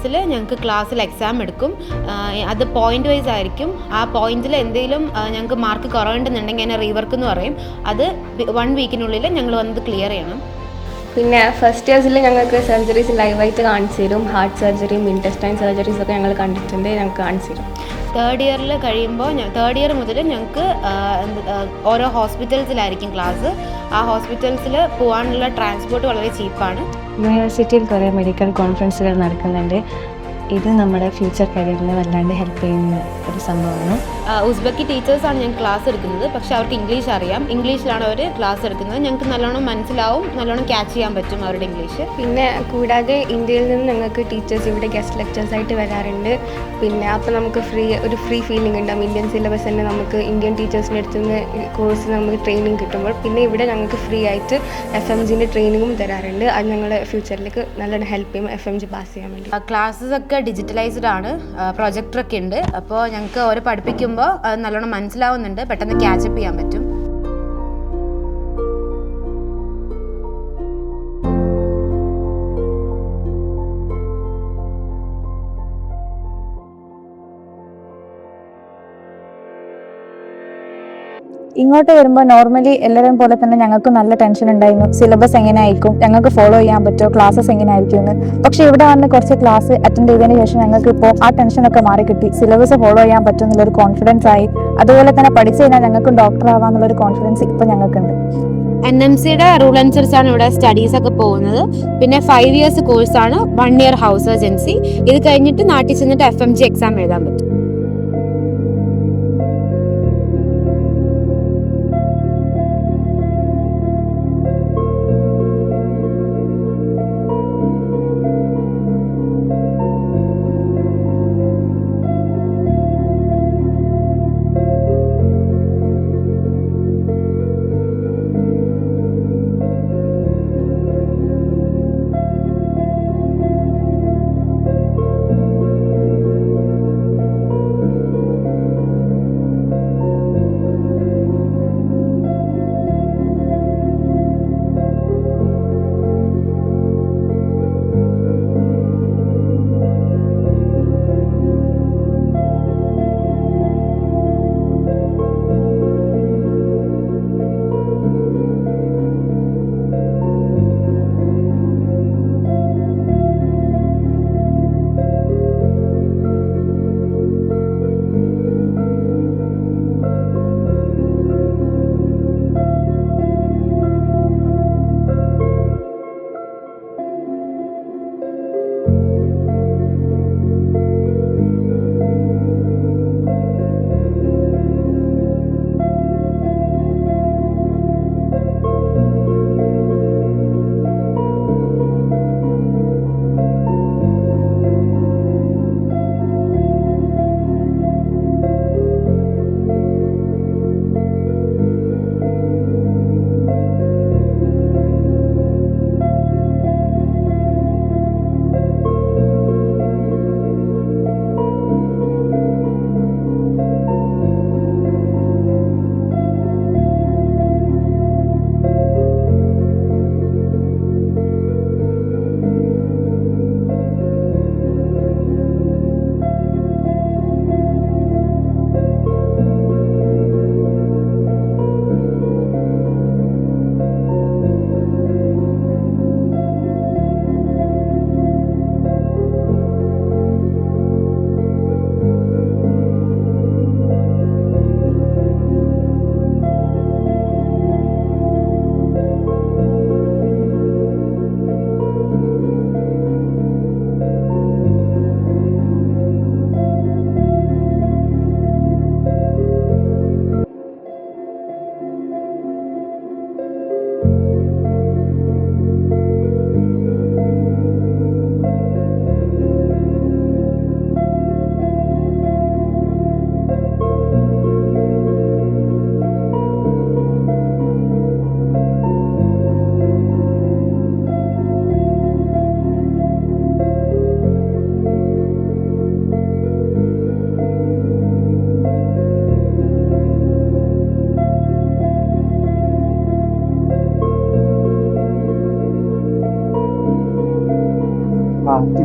ഡേയ്സിൽ ഞങ്ങൾക്ക് ക്ലാസ്സിൽ എക്സാം എടുക്കും. അത് പോയിൻ്റ് വൈസ് ആയിരിക്കും. ആ പോയിന്റിൽ എന്തെങ്കിലും ഞങ്ങൾക്ക് മാർക്ക് കുറവുണ്ടെന്നുണ്ടെങ്കിൽ അതിനെ റീവർക്ക് എന്ന് പറയും. അത് 1 വീക്കിനുള്ളിൽ ഞങ്ങൾ വന്നത് ക്ലിയർ ചെയ്യണം. പിന്നെ ഫസ്റ്റ് ഇയേഴ്സിൽ ഞങ്ങൾക്ക് സർജറീസ് ലൈവായിട്ട് കാണിച്ചു തരും. ഹാർട്ട് സർജറിയും ഇൻറ്റസ്റ്റൈൻ സർജറീസ് ഒക്കെ ഞങ്ങൾ കണ്ടിട്ടുണ്ട്, ഞങ്ങൾക്ക് കാണിച്ചു തരും. തേർഡ് ഇയറിൽ കഴിയുമ്പോൾ തേർഡ് ഇയർ മുതൽ ഞങ്ങൾക്ക് ഓരോ ഹോസ്പിറ്റൽസിലായിരിക്കും ക്ലാസ്. ആ ഹോസ്പിറ്റൽസിൽ പോകാനുള്ള ട്രാൻസ്പോർട്ട് വളരെ ചീപ്പാണ്. യൂണിവേഴ്സിറ്റിയിൽ കുറേ മെഡിക്കൽ കോൺഫറൻസുകൾ നടക്കുന്നുണ്ട്. ഇത് നമ്മുടെ ഫ്യൂച്ചർ കരിയറിനെ വല്ലാണ്ട് ഹെൽപ്പ് ചെയ്യുന്ന ഒരു സംഭവമാണ്. ഉസ്ബെക്കി ടീച്ചേഴ്സാണ് ഞങ്ങൾക്ക് ക്ലാസ് എടുക്കുന്നത്. പക്ഷേ അവർക്ക് ഇംഗ്ലീഷ് അറിയാം. ഇംഗ്ലീഷിലാണ് അവർ ക്ലാസ് എടുക്കുന്നത്. ഞങ്ങൾക്ക് നല്ലോണം മനസ്സിലാവും, നല്ലോണം ക്യാച്ച് ചെയ്യാൻ പറ്റും അവരുടെ ഇംഗ്ലീഷ്. പിന്നെ കൂടാതെ ഇന്ത്യയിൽ നിന്ന് ഞങ്ങൾക്ക് ടീച്ചേഴ്സ് ഇവിടെ ഗസ്റ്റ് ലെക്ചേഴ്സായിട്ട് വരാറുണ്ട്. പിന്നെ അപ്പോൾ നമുക്ക് ഒരു ഫ്രീ ഫീലിംഗ് ഉണ്ടാകും. ഇന്ത്യൻ സിലബസ് തന്നെ നമുക്ക് ഇന്ത്യൻ ടീച്ചേഴ്സിൻ്റെ അടുത്ത് നിന്ന് കോഴ്സ് നമുക്ക് ട്രെയിനിങ് കിട്ടുമ്പോൾ. പിന്നെ ഇവിടെ ഞങ്ങൾക്ക് ഫ്രീ ആയിട്ട് FMGൻ്റെ ട്രെയിനിങ്ങും തരാറുണ്ട്. അത് ഞങ്ങളുടെ ഫ്യൂച്ചറിലേക്ക് നല്ലോണം ഹെൽപ്പ് ചെയ്യും FMG പാസ് ചെയ്യാൻ വേണ്ടി. ക്ലാസ്സസ് ഒക്കെ ഡിജിറ്റലൈസ്ഡ് ആണ്. പ്രൊജക്ടറൊക്കെ ഉണ്ട്. അപ്പോൾ ഞങ്ങൾക്ക് ഓരോ പഠിപ്പിക്കുമ്പോൾ അത് നല്ലോണം മനസ്സിലാവുന്നുണ്ട്, പെട്ടെന്ന് ക്യാച്ചപ്പ് ചെയ്യാൻ പറ്റും. ഇങ്ങോട്ട് വരുമ്പോൾ നോർമലി എല്ലാവരും പോലെ തന്നെ ഞങ്ങൾക്ക് നല്ല ടെൻഷൻ ഉണ്ടായിരുന്നു. സിലബസ് എങ്ങനെ ആയിരിക്കും, ഞങ്ങൾക്ക് ഫോളോ ചെയ്യാൻ പറ്റുമോ, ക്ലാസ്സസ് എങ്ങനെ ആയിരിക്കും എന്ന്. പക്ഷേ ഇവിടെ വന്ന് കുറച്ച് ക്ലാസ് അറ്റൻഡ് ചെയ്തതിന് ശേഷം ഞങ്ങൾക്ക് ഇപ്പോൾ ആ ടെൻഷനൊക്കെ മാറി കിട്ടി. സിലബസ് ഫോളോ ചെയ്യാൻ പറ്റും എന്നുള്ളൊരു കോൺഫിഡൻസ് ആയി. അതുപോലെ തന്നെ പഠിച്ചു കഴിഞ്ഞാൽ ഞങ്ങൾക്ക് ഡോക്ടർ ആവാന്നുള്ളൊരു കോൺഫിഡൻസ് ഇപ്പോൾ ഞങ്ങൾക്കുണ്ട്. NMCയുടെ റൂൾ അനുസരിച്ചാണ് ഇവിടെ സ്റ്റഡീസ് ഒക്കെ പോകുന്നത്. പിന്നെ 5 ഇയേഴ്സ് കോഴ്സാണ്, 1 ഇയർ ഹൗസ് സർജൻസി. ഇത് കഴിഞ്ഞിട്ട് നാട്ടിൽ ചെന്നിട്ട് FMG എക്സാം എഴുതാൻ പറ്റും.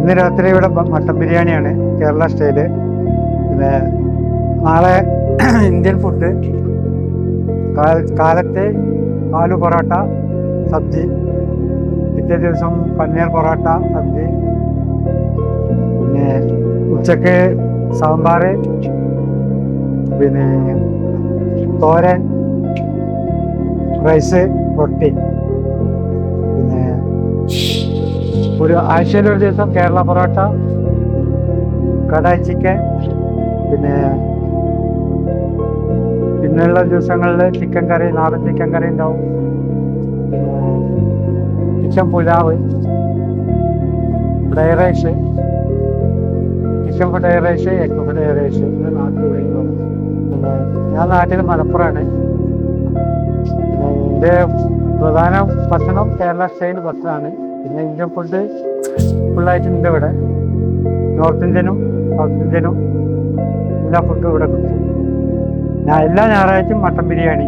ഇന്ന് രാത്രി ഇവിടെ മട്ടൻ ബിരിയാണിയാണ്, കേരള സ്റ്റൈല്. പിന്നെ നാളെ ഇന്ത്യൻ ഫുഡ്. കാലത്ത് ആലു പൊറോട്ട സബ്ജി, പിറ്റേ ദിവസം പനീർ പൊറോട്ട സബ്ജി, പിന്നെ ഉച്ചക്ക് സാമ്പാർ, പിന്നെ തോരൻ, റൈസ്, റൊട്ടി. പിന്നെ ആഴ്ചയിലൊരു ദിവസം കേരള പൊറോട്ട, കടായി ചിക്കൻ. പിന്നെയുള്ള ദിവസങ്ങളിൽ ചിക്കൻ കറി, നാടൻ ചിക്കൻ കറി ഉണ്ടാവും. പിന്നെ chicken pulao, fried rice, chicken fried rice, egg fried rice. ഞാൻ നാട്ടിൽ മലപ്പുറമാണ്. എൻ്റെ പ്രധാന ഭക്ഷണം കേരള സ്റ്റൈൽ ഭക്ഷണമാണ്. പിന്നെ ഇന്ത്യൻ ഫുഡ് ഫുള്ളായിട്ടുണ്ട് ഇവിടെ. നോർത്ത് ഇന്ത്യനും സൗത്ത് ഇന്ത്യനും എല്ലാ ഫുഡും ഇവിടെ കിട്ടും. എല്ലാ ഞായറാഴ്ചയും മട്ടൻ ബിരിയാണി.